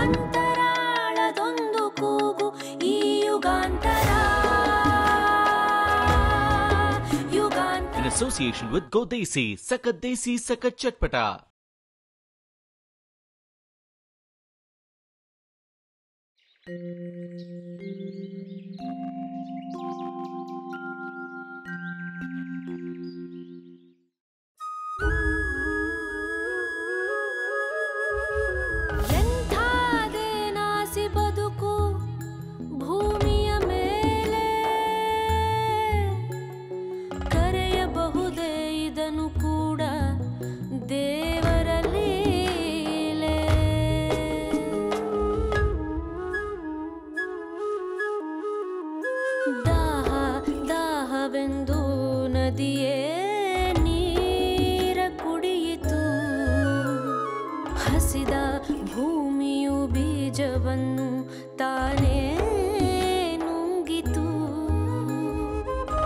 ಅಂತರಾಳದೊಂದು ಕೂಗು ಈ ಯುಗಾಂತರ ಯುಗಾಂತರ. In association with Godesi, Sakat Desi, Sakat Chatpata. ಎಂಥಾದೇನಾಸಿ ಬದುಕು ಭೂಮಿಯ ಮೇಲೆ ಕರೆಯಬಹುದೇ ಇದನ್ನು ಕೂಡ ದೇವರ ಲೀಲೆ. ದಾಹ ದಾಹವೆಂದು ನದಿಯೇ ನೀರ ಕುಡಿಯಿತು, ಹಸಿದ ಭೂಮಿಯು ಬೀಜವನ್ನು ತಾನೇ ನುಂಗಿತು.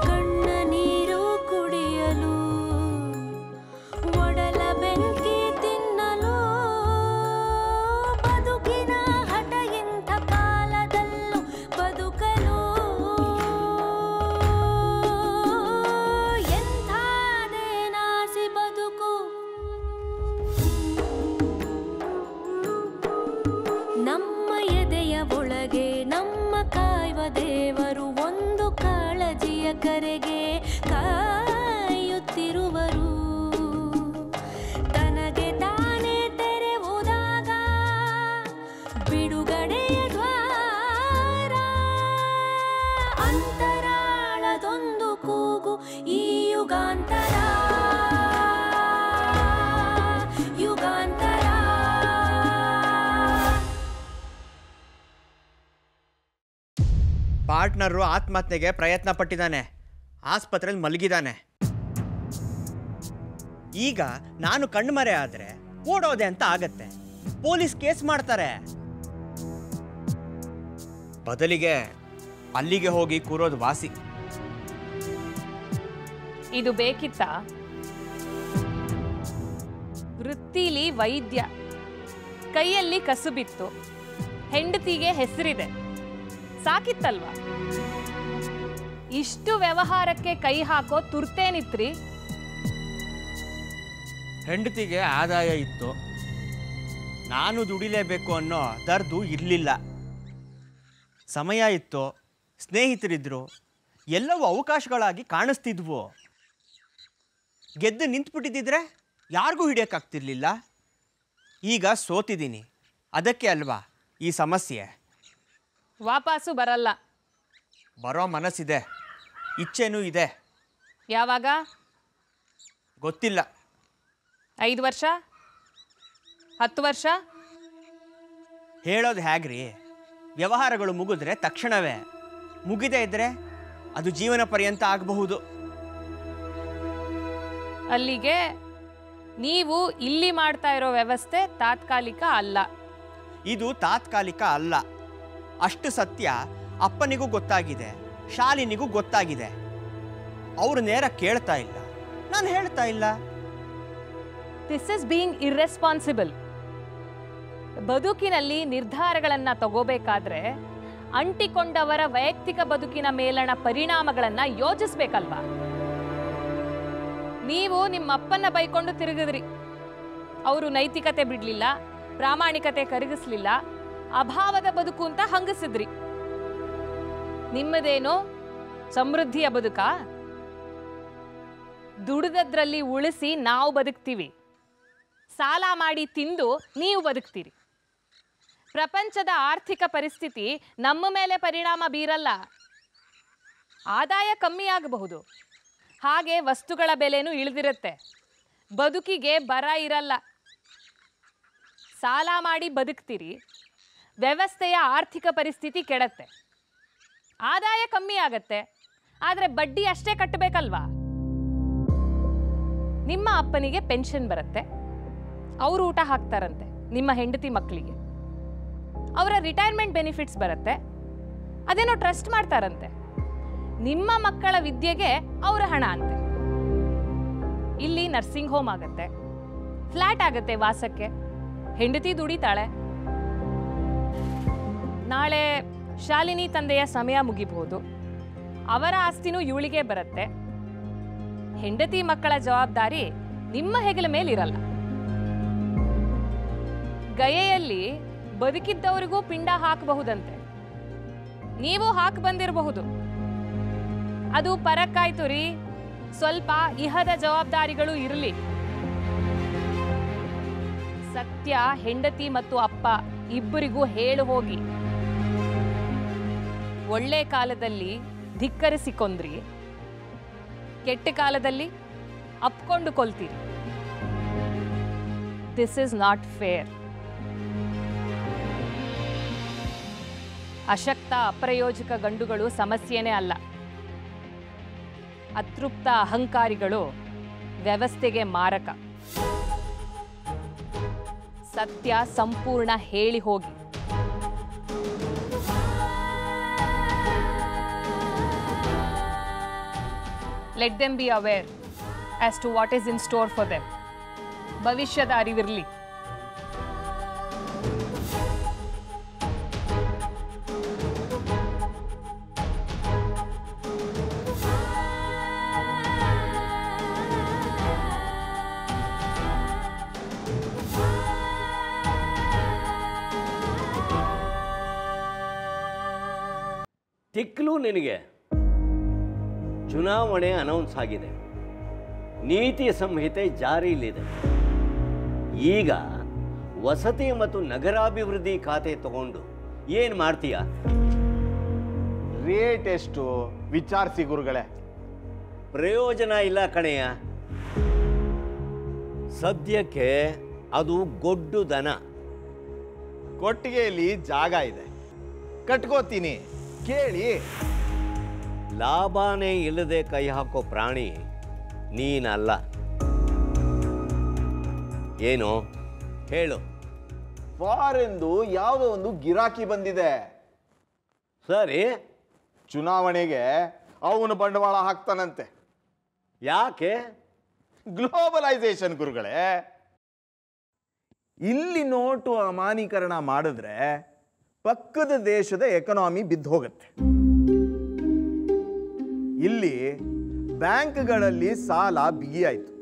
ಕಣ್ಣ ನೀರು ಕುಡಿಯಲು, ಒಡಲ ಬೆಂಕಿ ತಿನ್ನಲು, ಬದುಕಿನ ಹಠ ಇಂಥ ಕಾಲದಲ್ಲೂ ಬದುಕಲು. ಎಂಥಾದೇನಾಸಿ ಬದುಕು. ನಮ್ಮ ಎದೆಯ ಒಳಗೆ ನಮ್ಮ ಕಾಯುವ ದೇವರು ಒಂದು ಕಾಳಜಿಯ ಕರೆಗೆ ಕಾಯುತ್ತಿರುವರು. ತನಗೆ ತಾನೇ ತೆರೆವುದಾಗ ಬಿಡುಗಡೆಯ ದ್ವಾರ. ಅಂತರಾಳದೊಂದು ಕೂಗು ಈ ಯುಗಾಂತರ ಯುಗಾಂತರ. ಪಾರ್ಟ್ನರು ಆತ್ಮಹತ್ಯೆಗೆ ಪ್ರಯತ್ನ ಪಟ್ಟಿದ್ದಾನೆ, ಆಸ್ಪತ್ರೆಯಲ್ಲಿ ಮಲಗಿದ್ದಾನೆ. ಈಗ ನಾನು ಕಣ್ಮರೆ ಆದರೆ ಓಡೋದೆ ಅಂತ ಆಗತ್ತೆ, ಪೊಲೀಸ್ ಕೇಸ್ ಮಾಡ್ತಾರೆ. ಬದಲಿಗೆ ಅಲ್ಲಿಗೆ ಹೋಗಿ ಕೂರೋದು ವಾಸಿ. ಇದು ಬೇಕಿತ್ತ? ವೃತ್ತಿಲಿ ವೈದ್ಯ, ಕೈಯಲ್ಲಿ ಕಸುಬಿತ್ತು, ಹೆಂಡತಿಗೆ ಹೆಸರಿದೆ, ಸಾಕಿತ್ತಲ್ವಾ? ಇಷ್ಟು ವ್ಯವಹಾರಕ್ಕೆ ಕೈ ಹಾಕೋ ತುರ್ತೇನಿತ್ರಿ? ಹೆಂಡತಿಗೆ ಆದಾಯ ಇತ್ತು, ನಾನು ದುಡಿಲೇಬೇಕು ಅನ್ನೋ ದರ್ದು ಇರಲಿಲ್ಲ. ಸಮಯ ಇತ್ತು, ಸ್ನೇಹಿತರಿದ್ರು, ಎಲ್ಲವೂ ಅವಕಾಶಗಳಾಗಿ ಕಾಣಿಸ್ತಿದ್ವು. ಗೆದ್ದು ನಿಂತುಬಿಟ್ಟಿದ್ದಿದ್ರೆ ಯಾರಿಗೂ ಹಿಡಿಯೋಕ್ಕಾಗ್ತಿರ್ಲಿಲ್ಲ. ಈಗ ಸೋತಿದ್ದೀನಿ, ಅದಕ್ಕೆ ಅಲ್ವಾ ಈ ಸಮಸ್ಯೆ. ವಾಪಸ್ಸು ಬರಲ್ಲ. ಬರೋ ಮನಸ್ಸಿದೆ, ಇಚ್ಛೆನೂ ಇದೆ. ಯಾವಾಗ? ಗೊತ್ತಿಲ್ಲ. 5 ವರ್ಷ, 10 ವರ್ಷ? ಹೇಳೋದು ಹೇಗ್ರಿ? ವ್ಯವಹಾರಗಳು ಮುಗಿದ್ರೆ ತಕ್ಷಣವೇ, ಮುಗಿದೇ ಇದ್ದರೆ ಅದು ಜೀವನ ಪರ್ಯಂತ ಆಗಬಹುದು. ಅಲ್ಲಿಗೆ ನೀವು ಇಲ್ಲಿ ಮಾಡ್ತಾ ಇರೋ ವ್ಯವಸ್ಥೆ ತಾತ್ಕಾಲಿಕ ಅಲ್ಲ. ಇದು ತಾತ್ಕಾಲಿಕ ಅಲ್ಲ. ಅಷ್ಟು ಸತ್ಯ ಅಪ್ಪನಿಗೂ ಗೊತ್ತಾಗಿದೆ, ಶಾಲಿನಿಗೂ ಗೊತ್ತಾಗಿದೆ. ಅವರು ನೇರ ಕೇಳ್ತಾ ಇಲ್ಲ, ನಾನು ಹೇಳ್ತಾ ಇಲ್ಲ. This is being irresponsible. ಬದುಕಿನಲ್ಲಿ ನಿರ್ಧಾರಗಳನ್ನು ತಗೋಬೇಕಾದ್ರೆ ಅಂಟಿಕೊಂಡವರ ವೈಯಕ್ತಿಕ ಬದುಕಿನ ಮೇಲಣ ಪರಿಣಾಮಗಳನ್ನು ಯೋಚಿಸ್ಬೇಕಲ್ವಾ? ನೀವು ನಿಮ್ಮ ಅಪ್ಪನ್ನ ಬೈಕೊಂಡು ತಿರುಗಿದ್ರಿ. ಅವರು ನೈತಿಕತೆ ಬಿಡ್ಲಿಲ್ಲ, ಪ್ರಾಮಾಣಿಕತೆ ಕರಗಿಸ್ಲಿಲ್ಲ, ಅಭಾವದ ಬದುಕು ಅಂತ ಹಂಗಸಿದ್ರಿ. ನಿಮ್ಮದೇನೋ ಸಮೃದ್ಧಿಯ ಬದುಕ? ದುಡಿದದ್ರಲ್ಲಿ ಉಳಿಸಿ ನಾವು ಬದುಕ್ತೀವಿ, ಸಾಲ ಮಾಡಿ ತಿಂದು ನೀವು ಬದುಕ್ತೀರಿ. ಪ್ರಪಂಚದ ಆರ್ಥಿಕ ಪರಿಸ್ಥಿತಿ ನಮ್ಮ ಮೇಲೆ ಪರಿಣಾಮ ಬೀರಲ್ಲ. ಆದಾಯ ಕಮ್ಮಿ ಆಗಬಹುದು, ಹಾಗೆ ವಸ್ತುಗಳ ಬೆಲೆನೂ ಇಳಿದಿರುತ್ತೆ. ಬದುಕಿಗೆ ಬರ ಇರಲ್ಲ. ಸಾಲ ಮಾಡಿ ಬದುಕ್ತೀರಿ, ವ್ಯವಸ್ಥೆಯ ಆರ್ಥಿಕ ಪರಿಸ್ಥಿತಿ ಕೆಡತ್ತೆ, ಆದಾಯ ಕಮ್ಮಿ ಆಗತ್ತೆ, ಆದರೆ ಬಡ್ಡಿ ಅಷ್ಟೇ ಕಟ್ಟಬೇಕಲ್ವಾ? ನಿಮ್ಮ ಅಪ್ಪನಿಗೆ ಪೆನ್ಷನ್ ಬರುತ್ತೆ, ಅವರು ಊಟ ಹಾಕ್ತಾರಂತೆ ನಿಮ್ಮ ಹೆಂಡತಿ ಮಕ್ಕಳಿಗೆ. ಅವರ ರಿಟೈರ್ಮೆಂಟ್ ಬೆನಿಫಿಟ್ಸ್ ಬರುತ್ತೆ, ಅದೇನೋ ಟ್ರಸ್ಟ್ ಮಾಡ್ತಾರಂತೆ. ನಿಮ್ಮ ಮಕ್ಕಳ ವಿದ್ಯೆಗೆ ಅವರ ಹಣ ಅಂತೆ. ಇಲ್ಲಿ ನರ್ಸಿಂಗ್ ಹೋಮ್ ಆಗತ್ತೆ, ಫ್ಲ್ಯಾಟ್ ಆಗತ್ತೆ ವಾಸಕ್ಕೆ, ಹೆಂಡತಿ ದುಡಿತಾಳೆ. ನಾಳೆ ಶಾಲಿನಿ ತಂದೆಯ ಸಮಯ ಮುಗಿಬಹುದು, ಅವರ ಆಸ್ತಿನೂ ಇವಳಿಗೆ ಬರುತ್ತೆ. ಹೆಂಡತಿ ಮಕ್ಕಳ ಜವಾಬ್ದಾರಿ ನಿಮ್ಮ ಹೆಗಲ ಮೇಲಿರಲ್ಲ. ಗಯೆಯಲ್ಲಿ ಬದುಕಿದ್ದವರಿಗೂ ಪಿಂಡ ಹಾಕಬಹುದಂತೆ, ನೀವು ಹಾಕಿ ಬಂದಿರಬಹುದು. ಅದು ಪರಕ್ಕಾಯ್ತು ರೀ, ಸ್ವಲ್ಪ ಇಹದ ಜವಾಬ್ದಾರಿಗಳು ಇರಲಿ. ಸತ್ಯ ಹೆಂಡತಿ ಮತ್ತು ಅಪ್ಪ ಇಬ್ಬರಿಗೂ ಹೇಳು ಹೋಗಿ. ಒಳ್ಳೆ ಕಾಲದಲ್ಲಿ ಧಿಕ್ಕರಿಸಿಕೊಂಡ್ರಿ, ಕೆಟ್ಟ ಕಾಲದಲ್ಲಿ ಅಪ್ಕೊಂಡು ಕೊಲ್ತೀರಿ. This is not fair. ಅಶಕ್ತ ಅಪ್ರಯೋಜಕ ಗಂಡುಗಳು ಸಮಸ್ಯೆನೇ ಅಲ್ಲ. ಅತೃಪ್ತ ಅಹಂಕಾರಿಗಳು ವ್ಯವಸ್ಥೆಗೆ ಮಾರಕ. ಸತ್ಯ ಸಂಪೂರ್ಣ ಹೇಳಿ ಹೋಗಿ. Let them be aware as to what is in store for them. ಭವಿಷ್ಯದ ಅರಿವಿರಲಿ. ತಿಕ್ಲು ನಿನಗೆ. ಚುನಾವಣೆ ಅನೌನ್ಸ್ ಆಗಿದೆ, ನೀತಿ ಸಂಹಿತೆ ಜಾರಿಯಲ್ಲಿದೆ. ಈಗ ವಸತಿ ಮತ್ತು ನಗರಾಭಿವೃದ್ಧಿ ಖಾತೆ ತಗೊಂಡು ಏನು ಮಾಡ್ತೀಯ? ರೇಟ್ ಎಷ್ಟು ವಿಚಾರಿಸಿ ಗುರುಗಳೇ. ಪ್ರಯೋಜನ ಇಲ್ಲ ಕಣೆಯ. ಸದ್ಯಕ್ಕೆ ಅದು ಗೊಡ್ಡು ದನ. ಕೊಟ್ಟಿಗೆಯಲ್ಲಿ ಜಾಗ ಇದೆ, ಕಟ್ಕೋತೀನಿ, ಕೇಳಿ. ಲಾಭನೇ ಇಲ್ಲದೆ ಕೈ ಹಾಕೋ ಪ್ರಾಣಿ ನೀನಲ್ಲ. ಏನು ಹೇಳು? ಫಾರೆಂದು ಯಾವುದೋ ಒಂದು ಗಿರಾಕಿ ಬಂದಿದೆ. ಸರಿ, ಚುನಾವಣೆಗೆ ಅವನು ಬಂಡವಾಳ ಹಾಕ್ತಾನಂತೆ. ಯಾಕೆ? ಗ್ಲೋಬಲೈಸೇಷನ್ ಗುರುಗಳೇ. ಇಲ್ಲಿ ನೋಟು ಅಮಾನೀಕರಣ ಮಾಡಿದ್ರೆ ಪಕ್ಕದ ದೇಶದ ಎಕನಾಮಿ ಬಿದ್ದು ಹೋಗುತ್ತೆ. ಇಲ್ಲಿ ಬ್ಯಾಂಕ್ಗಳಲ್ಲಿ ಸಾಲ ಬಿಗಿಯಾಯಿತು,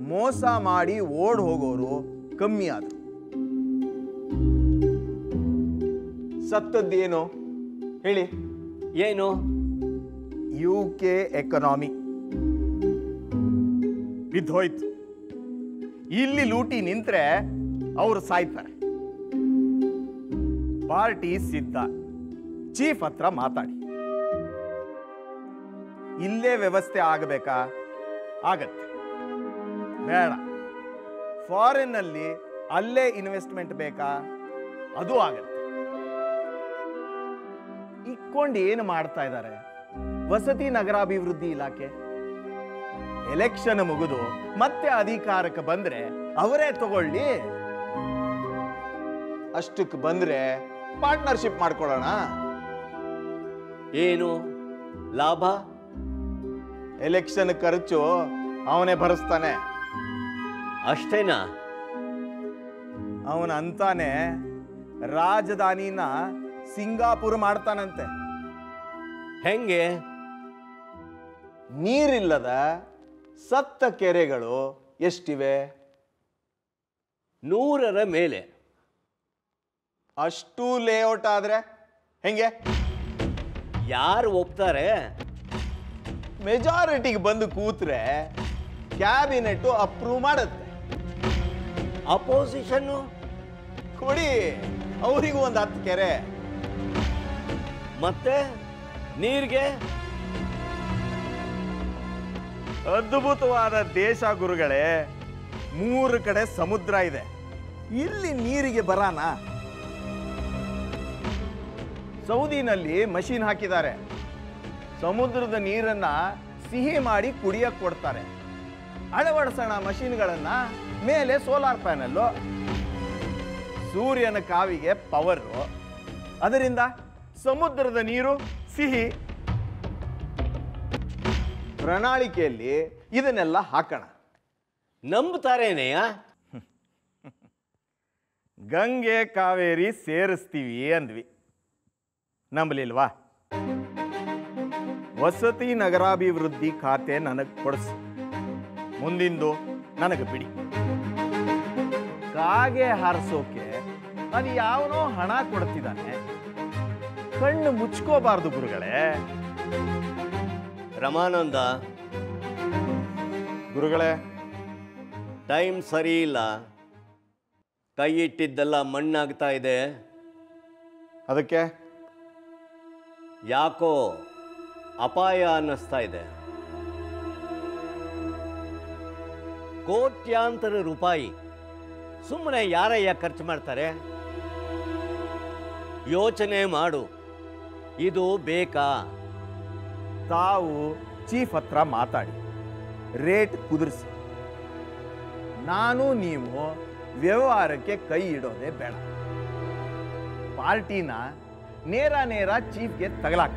ಮೋಸ ಮಾಡಿ ಓಡ್ ಹೋಗೋರು ಕಮ್ಮಿ ಆದರು. ಸತ್ತದ್ದೇನು ಹೇಳಿ? ಏನು? UK ಎಕನಾಮಿ ಬಿದ್ದೋಯ್ತು. ಇಲ್ಲಿ ಲೂಟಿ ನಿಂತ್ರೆ ಅವರು ಸಾಯ್ತಾರೆ. ಪಾರ್ಟಿ ಸಿದ್ಧ, ಚೀಫ್ ಹತ್ರ ಮಾತಾಡಿ. ಇಲ್ಲೇ ವ್ಯವಸ್ಥೆ ಆಗಬೇಕಾ? ಆಗತ್ತೆ. ಬೇಡ, ಫಾರಿನ್ ನಲ್ಲಿ ಅಲ್ಲೇ ಇನ್ವೆಸ್ಟ್ಮೆಂಟ್ ಬೇಕಾ? ಅದು ಆಗತ್ತೆ. ಇಕ್ಕೊಂಡು ಏನು ಮಾಡ್ತಾ ಇದ್ದಾರೆ? ವಸತಿ ನಗರಾಭಿವೃದ್ಧಿ ಇಲಾಖೆ. ಎಲೆಕ್ಷನ್ ಮುಗಿದು ಮತ್ತೆ ಅಧಿಕಾರಕ್ಕೆ ಬಂದ್ರೆ ಅವರೇ ತಗೊಳ್ಳಿ. ಅಷ್ಟಕ್ಕೆ ಬಂದ್ರೆ ಪಾರ್ಟ್ನರ್ಶಿಪ್ ಮಾಡ್ಕೊಳ್ಳೋಣ. ಏನು ಲಾಭ? ಎಲೆಕ್ಷನ್ ಖರ್ಚು ಅವನೇ ಭರಿಸ್ತಾನೆ. ಅಷ್ಟೇನಾ? ಅವನ ಅಂತಾನೆ ರಾಜಧಾನಿನ ಸಿಂಗಾಪುರ್ ಮಾಡ್ತಾನಂತೆ. ಹೆಂಗೆ? ನೀರಿಲ್ಲದ ಸತ್ತ ಕೆರೆಗಳು ಎಷ್ಟಿವೆ? 100ರ ಮೇಲೆ. ಅಷ್ಟು ಲೇಔಟ್ ಆದ್ರೆ ಹೆಂಗೆ? ಯಾರು ಒಪ್ತಾರೆ? ಮೆಜಾರಿಟಿಗೆ ಬಂದು ಕೂತ್ರೆ ಕ್ಯಾಬಿನೆಟ್ ಅಪ್ರೂವ್ ಮಾಡುತ್ತೆ. ಅಪೋಸಿಷನ್ನು ಕೊಡಿ ಅವರಿಗೂ ಒಂದು 10 ಕೆರೆ. ಮತ್ತೆ ನೀರಿಗೆ? ಅದ್ಭುತವಾದ ದೇಶ ಗುರುಗಳೇ. 3 ಕಡೆ ಸಮುದ್ರ ಇದೆ, ಇಲ್ಲಿ ನೀರಿಗೆ ಬರಾನ? ಸೌದಿನಲ್ಲಿ ಮಷೀನ್ ಹಾಕಿದ್ದಾರೆ, ಸಮುದ್ರದ ನೀರನ್ನ ಸಿಹಿ ಮಾಡಿ ಕುಡಿಯಕ್ಕೆ ಕೊಡ್ತಾರೆ. ಅಳವಡಿಸೋಣ ಮಷೀನ್ಗಳನ್ನ. ಮೇಲೆ ಸೋಲಾರ್ ಪ್ಯಾನಲ್ಲು, ಸೂರ್ಯನ ಕಾವಿಗೆ ಪವರು, ಅದರಿಂದ ಸಮುದ್ರದ ನೀರು ಸಿಹಿ. ಪ್ರಣಾಳಿಕೆಯಲ್ಲಿ ಇದನ್ನೆಲ್ಲ ಹಾಕೋಣ. ನಂಬುತ್ತಾರೇನೆಯ? ಗಂಗೆ ಕಾವೇರಿ ಸೇರಿಸ್ತೀವಿ ಅಂದ್ವಿ, ನಂಬಲಿಲ್ವಾ? ವಸತಿ ನಗರಾಭಿವೃದ್ಧಿ ಖಾತೆ ನನಗೆ ಕೊಡಿಸಿ, ಮುಂದಿಂದು ನನಗೆ ಬಿಡಿ. ಕಾಗೆ ಹಾರಿಸೋಕೆ ಅದು ಯಾವನೋ ಹಣ ಕೊಡ್ತಿದ್ದಾನೆ, ಕಣ್ಣು ಮುಚ್ಕೋಬಾರ್ದು ಗುರುಗಳೇ. ರಮಾನಂದ, ಗುರುಗಳೇ, ಟೈಮ್ ಸರಿ ಇಲ್ಲ. ಕೈ ಇಟ್ಟಿದ್ದೆಲ್ಲ ಮಣ್ಣಾಗ್ತಾ ಇದೆ. ಅದಕ್ಕೆ ಯಾಕೋ ಅಪಾಯ ಅನ್ನಿಸ್ತಾ ಇದೆ. ಕೋಟ್ಯಾಂತರ ರೂಪಾಯಿ ಸುಮ್ಮನೆ ಯಾರಯ್ಯ ಖರ್ಚು ಮಾಡ್ತಾರೆ? ಯೋಚನೆ ಮಾಡು, ಇದು ಬೇಕಾ? ತಾವು ಚೀಫ್ ಹತ್ರ ಮಾತಾಡಿ, ರೇಟ್ ಕುದುರಿಸಿ. ನಾನು ನೀವು ವ್ಯವಹಾರಕ್ಕೆ ಕೈ ಇಡೋದೇ ಬೇಡ. ಪಾರ್ಟಿನ ನೇರ ಚೀಫ್ಗೆ ತಗಲಾಕ.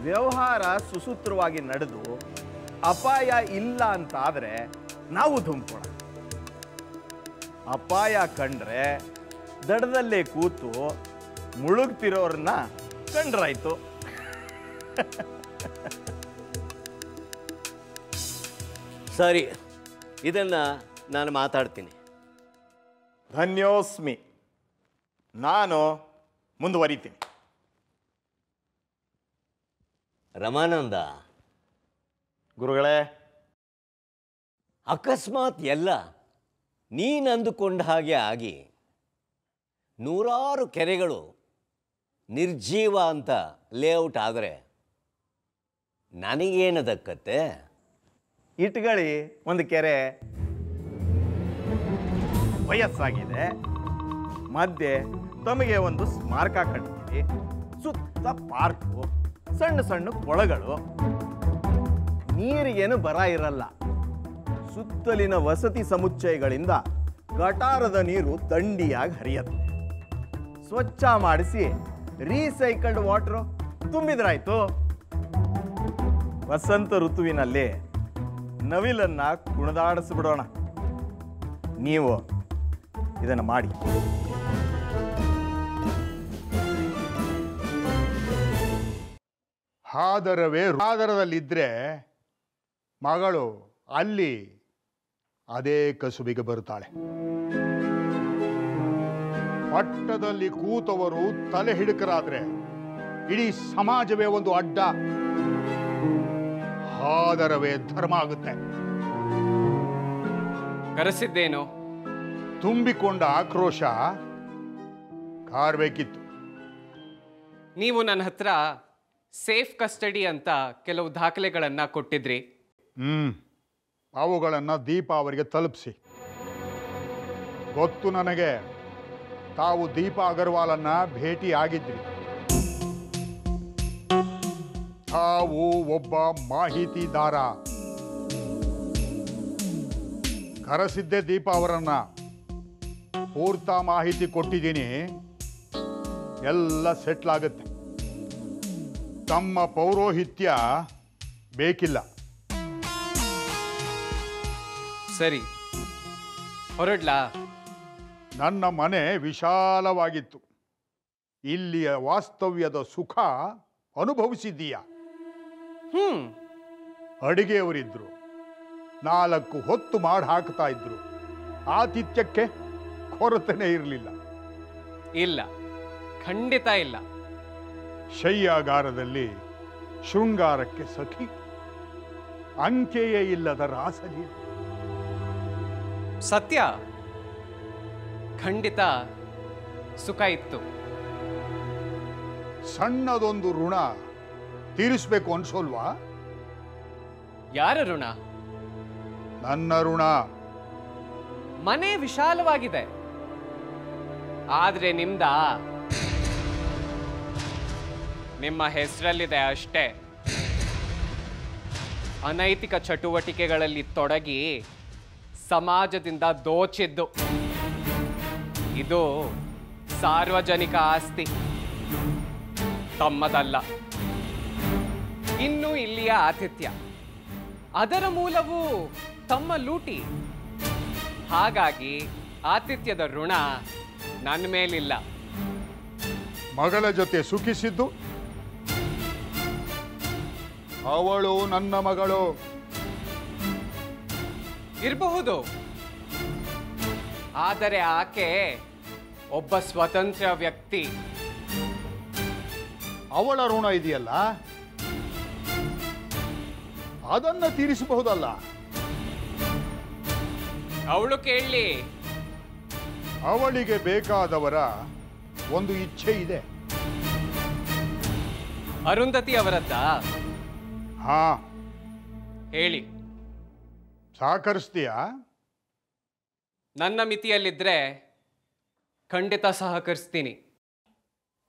ವ್ಯವಹಾರ ಸುಸೂತ್ರವಾಗಿ ನಡೆದು ಅಪಾಯ ಇಲ್ಲ ಅಂತ ಆದ್ರೆ ನಾವು ಧುಮ್ಕೋಣ. ಅಪಾಯ ಕಂಡ್ರೆ ದಡದಲ್ಲೇ ಕೂತು ಮುಳುಗ್ತಿರೋರನ್ನ ಕಂಡ್ರಾಯ್ತು. ಸರಿ, ಇದನ್ನ ನಾನು ಮಾತಾಡ್ತೀನಿ. ಧನ್ಯೋಸ್ಮಿ. ನಾನು ಮುಂದುವರಿತೀನಿ. ರಮಾನಂದ, ಗುರುಗಳೇ, ಅಕಸ್ಮಾತ್ ಎಲ್ಲ ನೀನು ಅಂದುಕೊಂಡ ಹಾಗೆ ಆಗಿ ನೂರಾರು ಕೆರೆಗಳು ನಿರ್ಜೀವ ಅಂತ ಲೇಔಟ್ ಆದರೆ ನನಗೇನದಕ್ಕತ್ತೆ? ಇಟ್ಕೊಳ್ಳಿ ಒಂದು ಕೆರೆ. ವಯಸ್ಸಾಗಿದೆ, ಮಧ್ಯೆ ತಮಗೆ ಒಂದು ಸ್ಮಾರಕ ಕಟ್ತೀವಿ. ಸುತ್ತ ಪಾರ್ಕು, ಸಣ್ಣ ಸಣ್ಣ ಕೊಳಗಳು. ನೀರಿಗೇನು ಬರ ಇರಲ್ಲ. ಸುತ್ತಲಿನ ವಸತಿ ಸಮುಚ್ಚಯಗಳಿಂದ ಗಟಾರದ ನೀರು ದಂಡಿಯಾಗಿ ಹರಿಯುತ್ತೆ. ಸ್ವಚ್ಛ ಮಾಡಿಸಿ ರೀಸೈಕಲ್ಡ್ ವಾಟರ್ ತುಂಬಿದ್ರಾಯ್ತು. ವಸಂತ ಋತುವಿನಲ್ಲಿ ನವಿಲನ್ನ ಕುಣಿದಾಡಿಸ್ಬಿಡೋಣ. ನೀವು ಇದನ್ನು ಮಾಡಿ. ಹಾದರದಲ್ಲಿದ್ದರೆ ಮಗಳು ಅಲ್ಲಿ ಅದೇ ಕಸುಬಿಗೆ ಬರುತ್ತಾಳೆ. ಪಟ್ಟದಲ್ಲಿ ಕೂತವರು ತಲೆ ಹಿಡುಕರಾದ್ರೆ ಇಡೀ ಸಮಾಜವೇ ಒಂದು ಅಡ್ಡ. ಹಾದರವೇ ಧರ್ಮ ಆಗುತ್ತೆ. ಕರೆಸಿದ್ದೇನು? ತುಂಬಿಕೊಂಡ ಆಕ್ರೋಶ ಕಾರ್ಬೇಕಿತ್ತು. ನೀವು ನನ್ನ ಹತ್ರ ಸೇಫ್ ಕಸ್ಟಡಿ ಅಂತ ಕೆಲವು ದಾಖಲೆಗಳನ್ನು ಕೊಟ್ಟಿದ್ರಿ. ಅವುಗಳನ್ನು ದೀಪಾ ಅವರಿಗೆ ತಲುಪಿಸಿ. ಗೊತ್ತು ನನಗೆ, ತಾವು ದೀಪಾ ಅಗರ್ವಾಲನ್ನ ಭೇಟಿ ಆಗಿದ್ರಿ. ತಾವು ಒಬ್ಬ ಮಾಹಿತಿದಾರ. ಕರೆಸಿದ್ದೆ ದೀಪಾ ಅವರನ್ನ. ಪೂರ್ತ ಮಾಹಿತಿ ಕೊಟ್ಟಿದ್ದೀನಿ. ಎಲ್ಲ ಸೆಟ್ಲ್ ಆಗುತ್ತೆ. ತಮ್ಮ ಪೌರೋಹಿತ್ಯ ಬೇಕಿಲ್ಲ. ಸರಿ, ಹೊರಡ್ಲಾ? ನನ್ನ ಮನೆ ವಿಶಾಲವಾಗಿತ್ತು. ಇಲ್ಲಿಯ ವಾಸ್ತವ್ಯದ ಸುಖ ಅನುಭವಿಸಿದ್ದೀಯಾ? ಅಡಿಗೆಯವರಿದ್ರು, 4 ಹೊತ್ತು ಮಾಡಿ ಹಾಕ್ತಾ ಇದ್ರು. ಆತಿಥ್ಯಕ್ಕೆ ಕೊರತೆನೇ ಇರಲಿಲ್ಲ. ಇಲ್ಲ, ಖಂಡಿತ ಇಲ್ಲ. ಶಯ್ಯಾಗಾರದಲ್ಲಿ ಶೃಂಗಾರಕ್ಕೆ ಸಖಿ, ಅಂಕೆಯೇ ಇಲ್ಲದ ರಾಸಲೀಲೆ. ಸತ್ಯ, ಖಂಡಿತ ಸುಖ ಇತ್ತು. ಸಣ್ಣದೊಂದು ಋಣ ತೀರಿಸಬೇಕು ಅನ್ಸೋಲ್ವಾ? ಯಾರ ಋಣ? ನನ್ನ ಋಣ. ಮನೆ ವಿಶಾಲವಾಗಿದೆ, ಆದ್ರೆ ನಿಮ್ಮ ಹೆಸರಲ್ಲಿದೆ ಅಷ್ಟೇ. ಅನೈತಿಕ ಚಟುವಟಿಕೆಗಳಲ್ಲಿ ತೊಡಗಿ ಸಮಾಜದಿಂದ ದೋಚಿದ್ದು. ಇದು ಸಾರ್ವಜನಿಕ ಆಸ್ತಿ, ತಮ್ಮದಲ್ಲ. ಇನ್ನು ಇಲ್ಲಿಯ ಆತಿಥ್ಯ, ಅದರ ಮೂಲವು ತಮ್ಮ ಲೂಟಿ. ಹಾಗಾಗಿ ಆತಿಥ್ಯದ ಋಣ ನನ್ನ ಮೇಲಿಲ್ಲ. ಮಗಳ ಜೊತೆ ಸುಖಿಸಿದ್ದು ಅವಳು ನನ್ನ ಮಗಳು. ಇರಬಹುದು, ಆದರೆ ಆಕೆ ಒಬ್ಬ ಸ್ವತಂತ್ರ ವ್ಯಕ್ತಿ. ಅವಳ ಋಣ ಇದೆಯಲ್ಲ, ಅದನ್ನ ತೀರಿಸಬಹುದಲ್ಲ. ಅವಳು ಕೇಳಲಿ. ಅವಳಿಗೆ ಬೇಕಾದವರ ಒಂದು ಇಚ್ಛೆ ಇದೆ. ಅರುಂಧತಿ ಅವರದ್ದ? ಹಾ, ಹೇಳಿ. ಸಹಕರಿಸ್ತೀಯಾ? ನನ್ನ ಮಿತಿಯಲ್ಲಿದ್ರೆ ಖಂಡಿತ ಸಹಕರಿಸ್ತೀನಿ.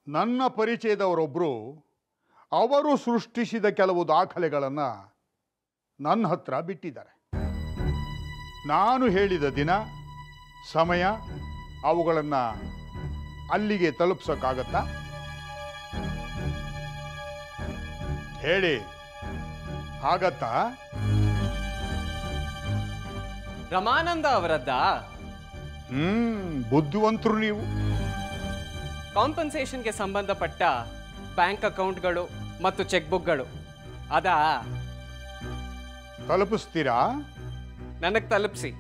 ನನ್ನ ಪರಿಚಯದವರೊಬ್ಬರು ಅವರು ಸೃಷ್ಟಿಸಿದ ಕೆಲವು ದಾಖಲೆಗಳನ್ನು ನನ್ನ ಹತ್ರ ಬಿಟ್ಟಿದ್ದಾರೆ. ನಾನು ಹೇಳಿದ ದಿನ, ಸಮಯ, ಅವುಗಳನ್ನು ಅಲ್ಲಿಗೆ ತಲುಪಿಸೋಕ್ಕಾಗತ್ತಾ? ಹೇಳಿ, ಆಗತ್ತಾ? ರಮಾನಂದ ಅವರದ್ದ? ಬುದ್ಧಿವಂತರು ನೀವು. ಕಾಂಪನ್ಸೇಷನ್ಗೆ ಸಂಬಂಧಪಟ್ಟ ಬ್ಯಾಂಕ್ ಅಕೌಂಟ್ಗಳು ಮತ್ತು ಚೆಕ್ ಬುಕ್ಗಳು ಅದಾ? ತಲುಪಿಸ್ತೀರಾ? ನನಗೆ ತಲುಪಿಸಿ.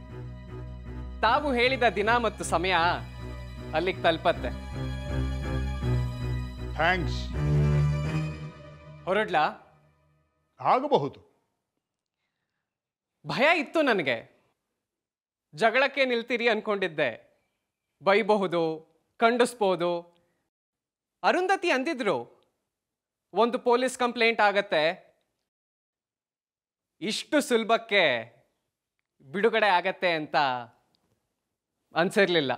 ತಾವು ಹೇಳಿದ ದಿನ ಮತ್ತು ಸಮಯ ಅಲ್ಲಿಗೆ ತಲುಪತ್ತೆ. ಥ್ಯಾಂಕ್ಸ್. ಹೊರಡ್ಲಾ? ಆಗಬಹುದು. ಭಯ ಇತ್ತು ನನಗೆ. ಜಗಳಕ್ಕೆ ನಿಲ್ತೀರಿ ಅನ್ಕೊಂಡಿದ್ದೆ. ಬೈಬಹುದು, ಖಂಡಿಸ್ಬೋದು. ಅರುಂಧತಿ ಅಂದಿದ್ರು ಒಂದು ಪೊಲೀಸ್ ಕಂಪ್ಲೇಂಟ್ ಆಗತ್ತೆ, ಇಷ್ಟು ಸುಲಭಕ್ಕೆ ಬಿಡುಗಡೆ ಆಗತ್ತೆ ಅಂತ ಅನ್ಸಿರ್ಲಿಲ್ಲ.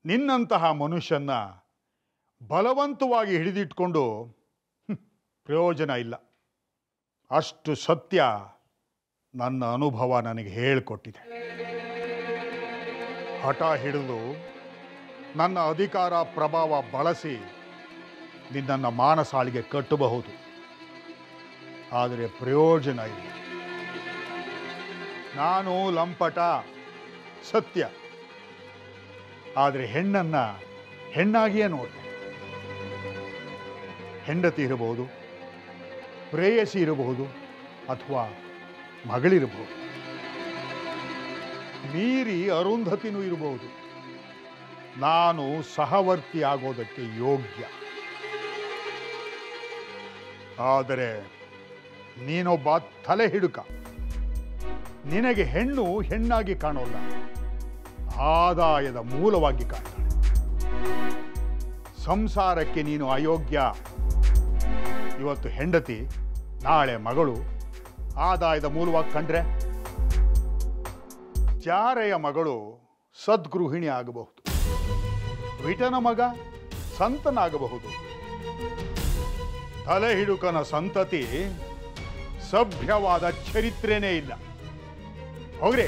ನಿನ್ನಂತಹ ಮನುಷ್ಯನ್ನ ಬಲವಂತವಾಗಿ ಹಿಡಿದಿಟ್ಕೊಂಡು ಪ್ರಯೋಜನ ಇಲ್ಲ. ಅಷ್ಟು ಸತ್ಯ ನನ್ನ ಅನುಭವ ನನಗೆ ಹೇಳಿಕೊಟ್ಟಿದೆ. ಹಠ ಹಿಡಿದು ನನ್ನ ಅಧಿಕಾರ ಪ್ರಭಾವ ಬಳಸಿ ನಿನ್ನನ್ನು ಮಾನಸಾಳಿಗೆ ಕಟ್ಟಬಹುದು, ಆದರೆ ಪ್ರಯೋಜನ ಇಲ್ಲ. ನಾನು ಲಂಪಟ ಸತ್ಯ, ಆದರೆ ಹೆಣ್ಣನ್ನು ಹೆಣ್ಣಾಗಿಯೇ ನೋಡಿದೆ. ಹೆಂಡತಿ ಇರಬಹುದು, ಪ್ರೇಯಸಿ ಇರಬಹುದು, ಅಥವಾ ಮಗಳಿರಬಹುದು. ಮೀರಿ ಅರುಂಧತಿನೂ ಇರಬಹುದು. ನಾನು ಸಹವರ್ತಿ ಆಗೋದಕ್ಕೆ ಯೋಗ್ಯ. ಆದರೆ ನೀನೊಬ್ಬ ತಲೆ ಹಿಡುಕ. ನಿನಗೆ ಹೆಣ್ಣು ಹೆಣ್ಣಾಗಿ ಕಾಣೋಲ್ಲ, ಆದಾಯದ ಮೂಲವಾಗಿ ಕಾಣ್ತಾಳೆ. ಸಂಸಾರಕ್ಕೆ ನೀನು ಅಯೋಗ್ಯ. ಇವತ್ತು ಹೆಂಡತಿ, ನಾಳೆ ಮಗಳು ಆದಾಯದ ಮೂಲವಾಗಿ ಕಂಡ್ರೆ ಜಾರೆಯ ಮಗಳು ಸದ್ಗೃಹಿಣಿ ಆಗಬಹುದು, ವಿಟನ ಮಗ ಸಂತನಾಗಬಹುದು. ತಲೆ ಹಿಡುಕನ ಸಂತತಿ ಸಭ್ಯವಾದ ಚರಿತ್ರೆನೇ ಇಲ್ಲ. ಹೋಗ್ರಿ.